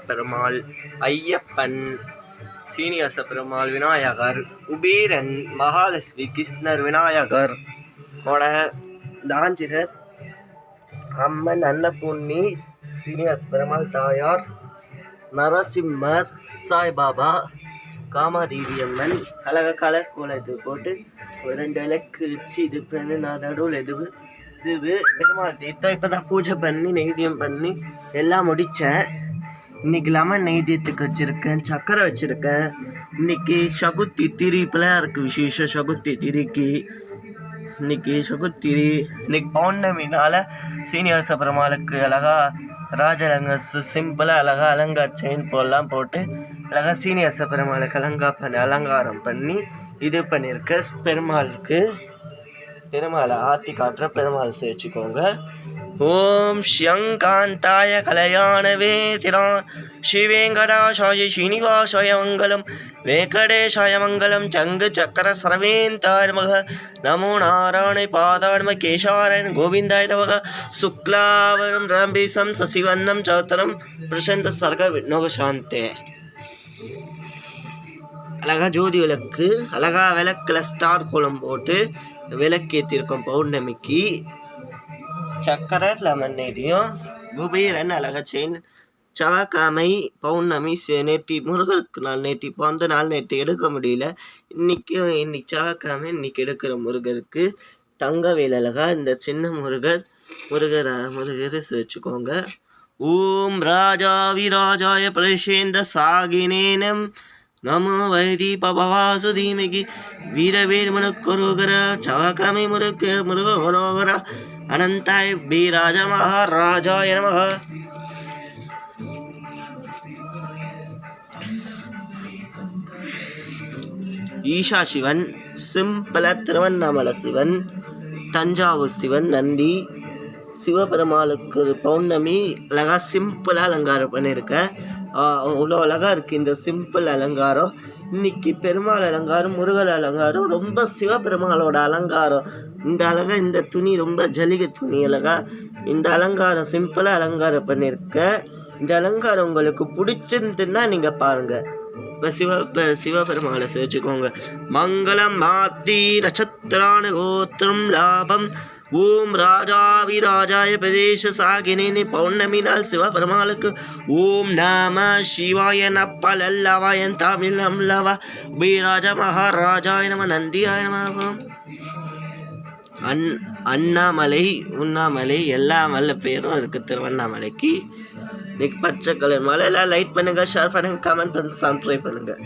பெருமாள், ஐயப்பன், சீனிவாச பெருமாள், விநாயகர், குபேரன், மகாலட்சுமி, கிருஷ்ணர், விநாயகர், கொடை, தாஞ்சிரர், அம்மன், அன்னபூர்ணி, சீனிவாச பெருமாள் தாயார், நரசிம்மர், சாய்பாபா, காமாதேவி அம்மன். அழகாக கலர் கோலம் இது போட்டு 2 விளக்கு வச்சு இது பண்ணி நான் நடுவில் இது பெருமாள் தீர்த்தம் இப்போ தான் பூஜை பண்ணி நெய்தியம் பண்ணி எல்லாம் முடித்தேன். இன்றைக்கி லெமன் நெய்தியத்துக்கு வச்சுருக்கேன், சக்கரை வச்சுருக்கேன். இன்றைக்கி சகுத்தி திரி பிள்ளையாருக்கு விசேஷம். சகுத்தி திரிக்கு இன்னைக்கு சகுத்திரி. இன்னைக்கு பௌர்ணமினால சீனிவாச பெருமாளுக்கு அழகா ராஜலங்க சிம்பிளாக அழகா அலங்கார செயின் போடலாம் போட்டு அழகா சீனிவாச பெருமாளுக்கு அலங்காரம் பண்ணி இது பண்ணியிருக்க. பெருமாளை ஆற்றி காட்டுற பெருமாள் சேர்த்துக்கோங்க. ஓம் ஸ்யங்காந்தாய கல்யாணவே திரான் ஸ்ரீவேங்கடாசாய ஸ்ரீனிவாசாய மங்கலம் வெங்கடேசாய மங்கலம் சங்கு சக்கர சரவேந்தாய நமக நமோ நாராயண பாதாய நம கேசவாராயண கோவிந்தாய நமக சுக்லாவரம் ரம்பீசம் சசிவன்னம் சௌத்தரம் பிரசந்த சர்க விண்ணோக சாந்தே. அழகா ஜோதி விளக்கு, அழகா விளக்குல ஸ்டார் கோலம் போட்டு விளக்கேற்றிருக்கோம் பௌர்ணமிக்கு. சக்கரை லெமன் நெய்தியும் குபேரன் அழகா செயின். செவ்வாய்க்கிழமை பௌர்ணமி நேற்று முருகருக்கு நாள் நேற்று பிறந்த நாள் நேற்று எடுக்க முடியல. இன்னைக்கு செவ்வாய்க்கிழமை இன்னைக்கு எடுக்கிற முருகருக்கு தங்கவேல் அழகா இந்த சின்ன முருகர் வச்சுக்கோங்க. ஓம் ராஜாவிராஜாய பிரசேந்த சாகினேனம் நமோ வைதி பவாசு தீமகி வீரவேல் முனக்கரோகர செவ்வாய்க்கிழமை முருகரோகர அனந்தாய் பீராஜ மகாராஜாய நமக. ஈஷா சிவன், சிம்பிள திருவண்ணாமலை சிவன், தஞ்சாவூர் சிவன், நந்தி, சிவபெருமாளுக்கு பௌர்ணமி அழகா சிம்பிளாக அலங்காரம் பண்ணியிருக்கேன். அவ்வளோ அழகாக இருக்குது இந்த சிம்பிள் அலங்காரம். இன்னைக்கு பெருமாள் அலங்காரம், முருகர் அலங்காரம், ரொம்ப சிவபெருமாளோட அலங்காரம். இந்த துணி ரொம்ப ஜலிகை துணி அழகா. இந்த அலங்காரம் சிம்பிளாக அலங்காரம் பண்ணியிருக்கேன். இந்த அலங்காரம் உங்களுக்கு பிடிச்சிருந்துன்னா நீங்கள் பாருங்கள். இப்போ சிவபெருமாளை சேர்த்துக்கோங்க. மங்களம் மாத்தி நட்சத்திரான கோத்திரம் லாபம். ஓம் ராஜாவிராஜாய பிரதேச சாகினே பௌர்ணமி நாள் சிவபெருமாளுக்கு ஓம் நம சிவாய நப்பல் அல்லவாயன் தமிழ் அம்லவா பீராஜ மகாராஜாய நம நந்தியாய நம. அண்ணாமலை உண்ணாமலை எல்லா மலை பேரும் இருக்குது திருவண்ணாமலைக்கு. இன்னைக்கு பச்சை கலர் மலை. எல்லாம் லைக் பண்ணுங்கள், ஷேர் பண்ணுங்கள், கமெண்ட் பண்ணி சப்ஸ்கிரைப் பண்ணுங்கள்.